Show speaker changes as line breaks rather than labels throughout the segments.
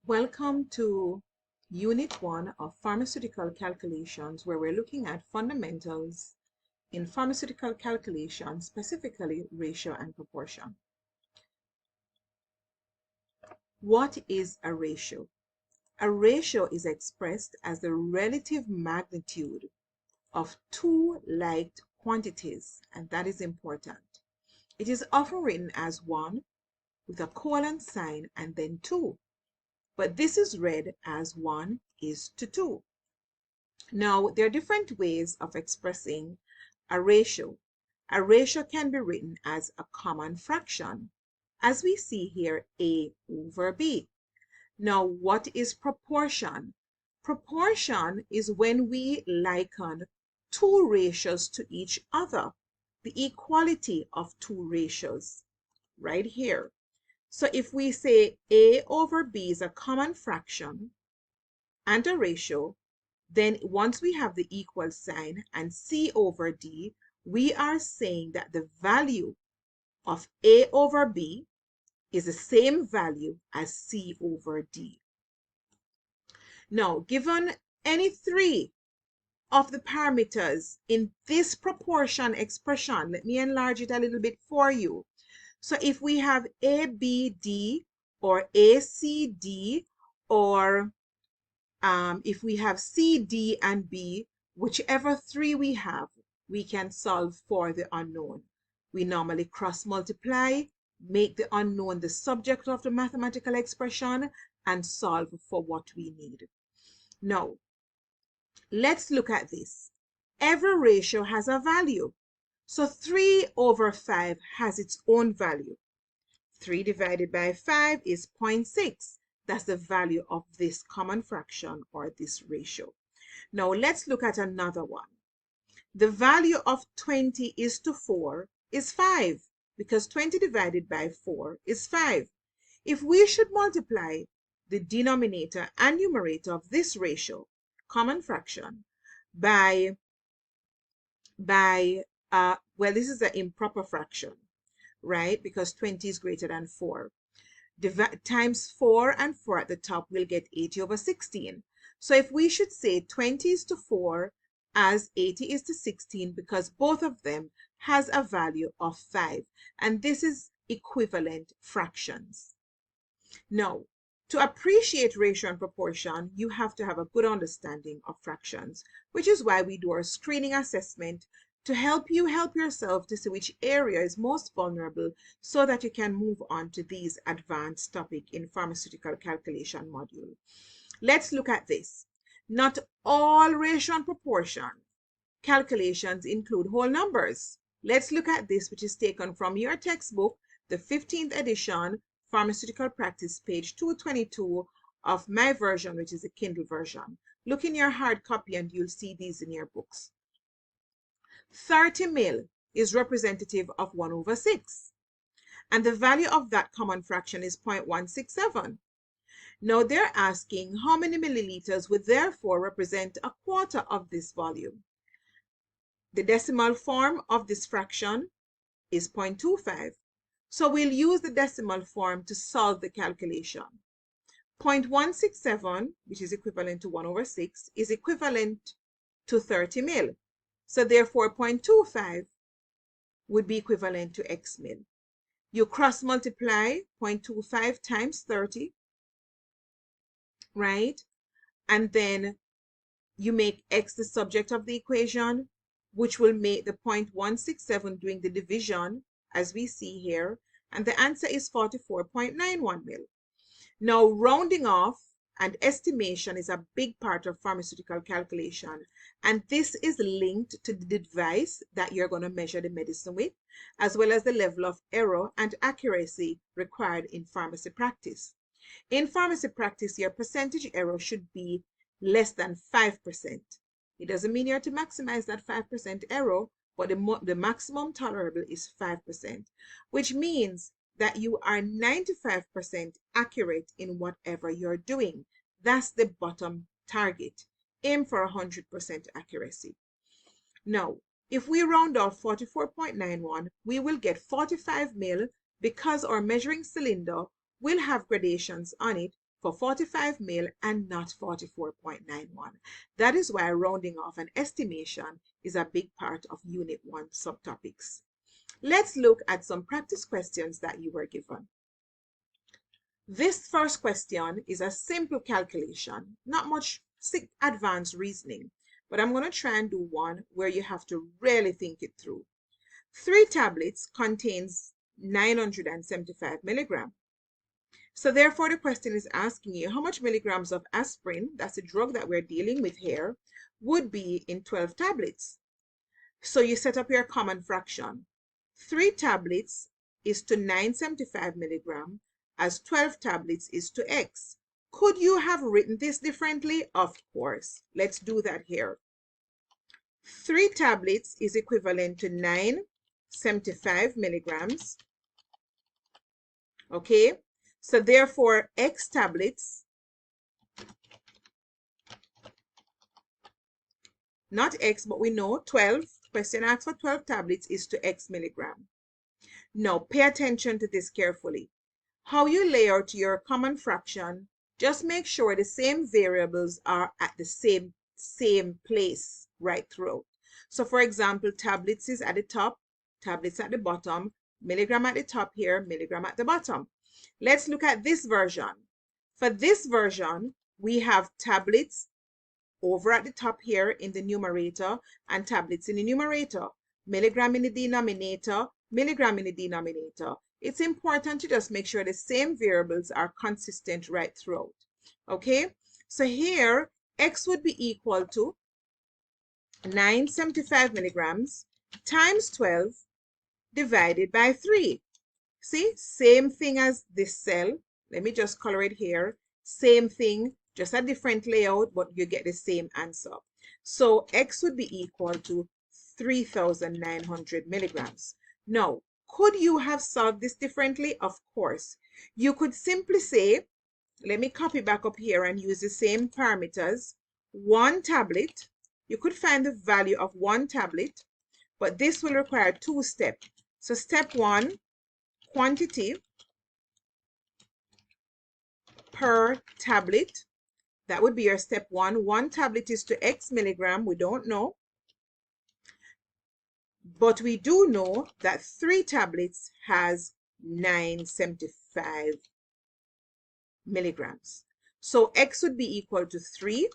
Welcome to Unit 1 of Pharmaceutical Calculations, where we're looking at fundamentals in pharmaceutical calculation, specifically ratio and proportion. What is a ratio? A ratio is expressed as the relative magnitude of two like quantities, and that is important. It is often written as 1 with a colon sign and then 2. But this is read as 1 is to 2. Now, there are different ways of expressing a ratio. A ratio can be written as a common fraction, as we see here, A over B. Now, what is proportion? Proportion is when we liken two ratios to each other, the equality of two ratios, right here. So if we say A over B is a common fraction and a ratio, then once we have the equal sign and C over D, we are saying that the value of A over B is the same value as C over D. Now, given any three of the parameters in this proportion expression, let me enlarge it a little bit for you. So if we have ABD or ACD, or if we have C, D, and B, whichever three we have, we can solve for the unknown. We normally cross multiply, make the unknown the subject of the mathematical expression, and solve for what we need. Now, let's look at this. Every ratio has a value. So 3 over 5 has its own value. 3 divided by 5 is 0.6. That's the value of this common fraction or this ratio. Now let's look at another one. The value of 20 is to 4 is 5, because 20 divided by 4 is 5. If we should multiply the denominator and numerator of this ratio, common fraction, by well, this is an improper fraction, right? Because 20 is greater than 4. Times 4 and 4 at the top, we'll get 80 over 16. So if we should say 20 is to 4 as 80 is to 16, because both of them has a value of 5, and this is equivalent fractions. Now, to appreciate ratio and proportion, you have to have a good understanding of fractions, which is why we do our screening assessment to help you help yourself to see which area is most vulnerable so that you can move on to these advanced topics in pharmaceutical calculation module. Let's look at this. Not all ratio and proportion calculations include whole numbers. Let's look at this, which is taken from your textbook, the 15th edition, Pharmaceutical Practice, page 222 of my version, which is a Kindle version. Look in your hard copy and you'll see these in your books. 30 mil is representative of 1 over 6. And the value of that common fraction is 0.167. Now they're asking how many milliliters would therefore represent a quarter of this volume. The decimal form of this fraction is 0.25. So we'll use the decimal form to solve the calculation. 0.167, which is equivalent to 1 over 6, is equivalent to 30 mil. So therefore 0.25 would be equivalent to X mil. You cross multiply 0.25 times 30, right? And then you make X the subject of the equation, which will make the 0.167 doing the division, as we see here, and the answer is 44.91 mil. Now, rounding off and estimation is a big part of pharmaceutical calculation, and this is linked to the device that you're going to measure the medicine with, as well as the level of error and accuracy required in pharmacy practice. In pharmacy practice, your percentage error should be less than 5%. It doesn't mean you have to maximize that 5% error, but the maximum tolerable is 5%, which means that you are 95% accurate in whatever you're doing. That's the bottom target. Aim for 100% accuracy. Now, if we round off 44.91, we will get 45 mil because our measuring cylinder will have gradations on it for 45 mil and not 44.91. That is why rounding off an estimation is a big part of Unit 1 subtopics. Let's look at some practice questions that you were given. This first question is a simple calculation, not much advanced reasoning, but I'm going to try and do one where you have to really think it through. 3 tablets contains 975 milligrams. So therefore the question is asking you how much milligrams of aspirin, that's the drug that we're dealing with here, would be in 12 tablets. So you set up your common fraction. 3 tablets is to 975 milligrams, as 12 tablets is to X. Could you have written this differently? Of course. Let's do that here. 3 tablets is equivalent to 975 milligrams. Okay, so therefore X tablets, not X, but we know 12, question asks for 12 tablets is to X milligram. Now pay attention to this carefully. How you lay out your common fraction, just make sure the same variables are at the same place right throughout. So for example, tablets is at the top, tablets at the bottom, milligram at the top here, milligram at the bottom. Let's look at this version. For this version, we have tablets over at the top here in the numerator and tablets in the numerator, milligram in the denominator, milligram in the denominator. It's important to just make sure the same variables are consistent right throughout. Okay, so here X would be equal to 975 milligrams times 12 divided by 3. See, same thing as this cell. Let me just color it here. Same thing, just a different layout, but you get the same answer. So X would be equal to 3,900 milligrams. Now, could you have solved this differently? Of course. You could simply say, let me copy back up here and use the same parameters. 1 tablet, you could find the value of 1 tablet, but this will require 2 steps. So step 1, quantity per tablet. That would be your step 1. 1 tablet is to X milligram. We don't know. But we do know that 3 tablets has 975 milligrams. So X would be equal to 3.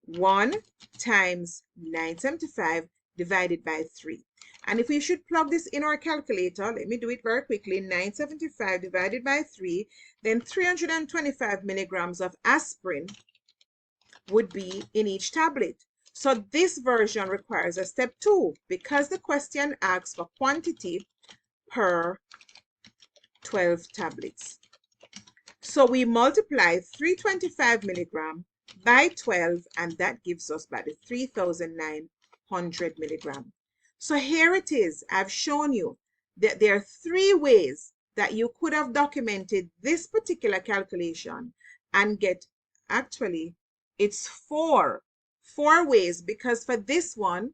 1 times 975 divided by 3. And if we should plug this in our calculator, let me do it very quickly. 975 divided by 3, then 325 milligrams of aspirin would be in each tablet. So this version requires a step 2 because the question asks for quantity per 12 tablets. So we multiply 325 milligram by 12, and that gives us by the 3,900 milligram. So here it is. I've shown you that there are 3 ways that you could have documented this particular calculation and get, actually, it's 4 ways, because for this one,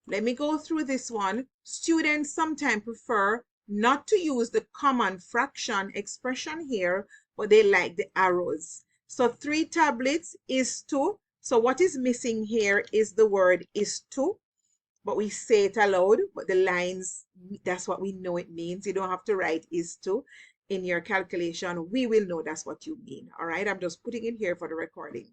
let me go through this one. Students sometimes prefer not to use the common fraction expression here, but they like the arrows. So 3 tablets is 2. So what is missing here is the word is 2. But we say it aloud, but the lines, that's what we know it means. You don't have to write is 2 in your calculation. We will know that's what you mean. All right, I'm just putting it here for the recording.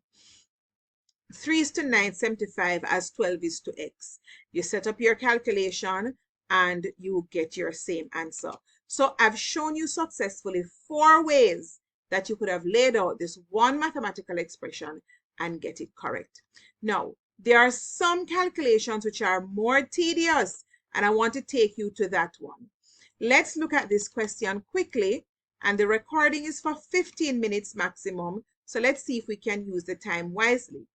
3 is to 975 as 12 is to X. You set up your calculation and you get your same answer. So I've shown you successfully 4 ways that you could have laid out this one mathematical expression and get it correct. Now, there are some calculations which are more tedious, and I want to take you to that one. Let's look at this question quickly, and the recording is for 15 minutes maximum. So let's see if we can use the time wisely.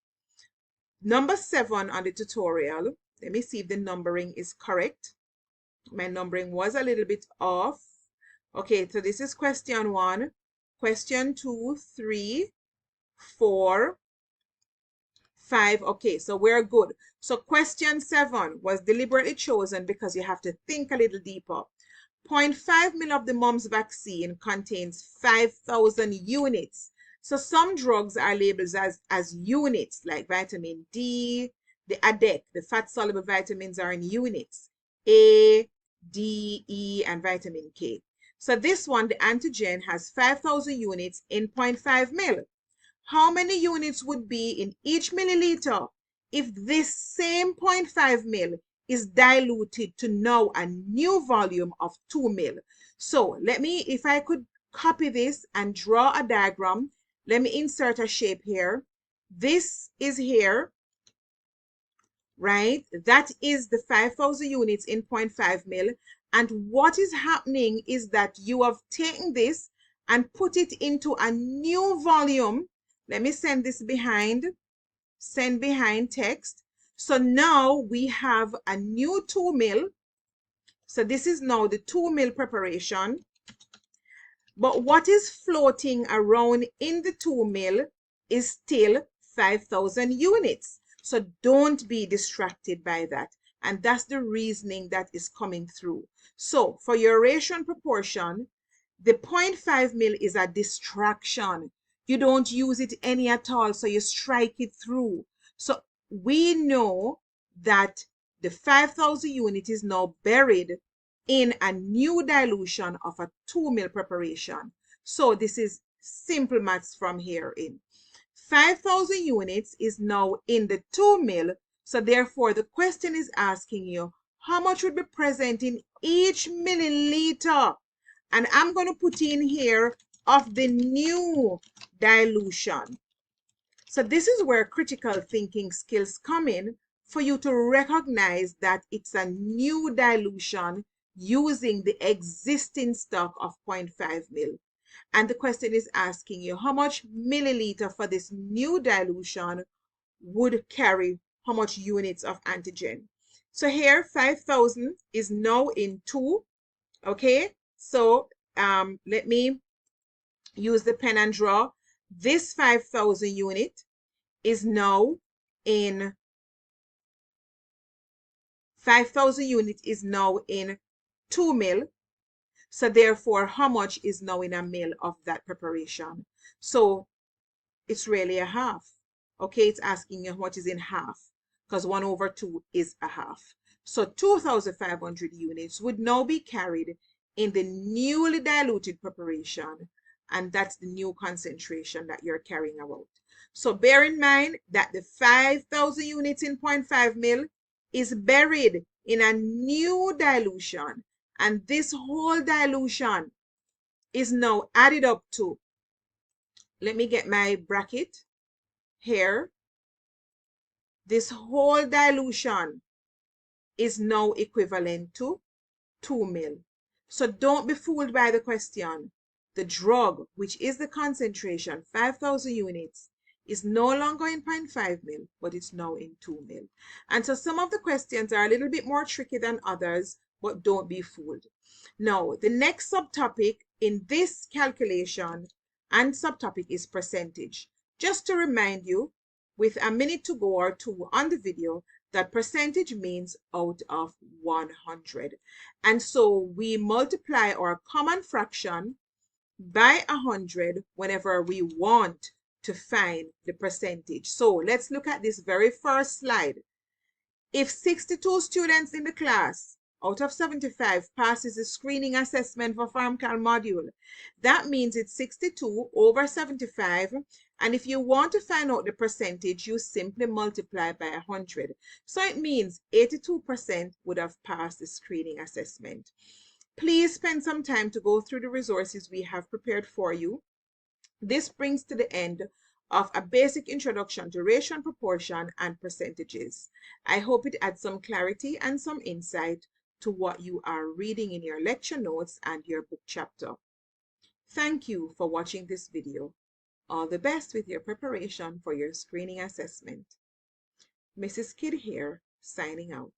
Number 7 on the tutorial. Let me see if the numbering is correct. My numbering was a little bit off. Okay, so this is question 1, question 2, 3, 4, 5. Okay, so we're good. So question 7 was deliberately chosen because you have to think a little deeper. 0.5 ml of the mumps vaccine contains 5,000 units. So some drugs are labeled as units, like vitamin D, the ADEC, the fat-soluble vitamins are in units, A, D, E, and vitamin K. So this one, the antigen, has 5,000 units in 0.5 ml. How many units would be in each milliliter if this same 0.5 ml is diluted to now a new volume of 2 ml? So let me, if I could copy this and draw a diagram, let me insert a shape here. This is here, right? That is the 5,000 units in 0.5 ml. And what is happening is that you have taken this and put it into a new volume. Let me send this behind, send behind text. So now we have a new 2 ml. So this is now the 2 ml preparation. But what is floating around in the 2 ml is still 5,000 units. So don't be distracted by that. And that's the reasoning that is coming through. So for your ratio and proportion, the 0.5 ml is a distraction. You don't use it any at all, so you strike it through. So we know that the 5,000 unit is now buried in a new dilution of a 2 ml preparation. So this is simple maths from here in. 5,000 units is now in the 2 ml. So therefore, the question is asking you, how much would be present in each milliliter? And I'm going to put in here of the new dilution. So this is where critical thinking skills come in, for you to recognize that it's a new dilution using the existing stock of 0.5 ml. And the question is asking you how much milliliter for this new dilution would carry how much units of antigen. So here 5,000 is now in 2. Okay, so let me use the pen and draw. This 5,000 unit is now in 5,000 units is now in 2 ml. So therefore, how much is now in a ml of that preparation? So it's really a half. Okay, it's asking you what is in half, because 1/2 is a half. So 2,500 units would now be carried in the newly diluted preparation, and that's the new concentration that you're carrying out. So bear in mind that the 5,000 units in 0.5 ml is buried in a new dilution, and this whole dilution is now added up to, let me get my bracket here. This whole dilution is now equivalent to 2 ml. So don't be fooled by the question. The drug, which is the concentration, 5,000 units, is no longer in 0.5 ml, but it's now in 2 ml. And so some of the questions are a little bit more tricky than others, but don't be fooled. Now, the next subtopic in this calculation and subtopic is percentage. Just to remind you, with a minute to go or two on the video, that percentage means out of 100. And so we multiply our common fraction by 100 whenever we want to find the percentage. So let's look at this very first slide. If 62 students in the class out of 75 passes the screening assessment for Pharmaceutical module, that means it's 62 over 75. And if you want to find out the percentage, you simply multiply by 100. So it means 82% would have passed the screening assessment. Please spend some time to go through the resources we have prepared for you. This brings to the end of a basic introduction to ratio and proportion and percentages. I hope it adds some clarity and some insight to what you are reading in your lecture notes and your book chapter. Thank you for watching this video. All the best with your preparation for your screening assessment. Mrs. Kidd here, signing out.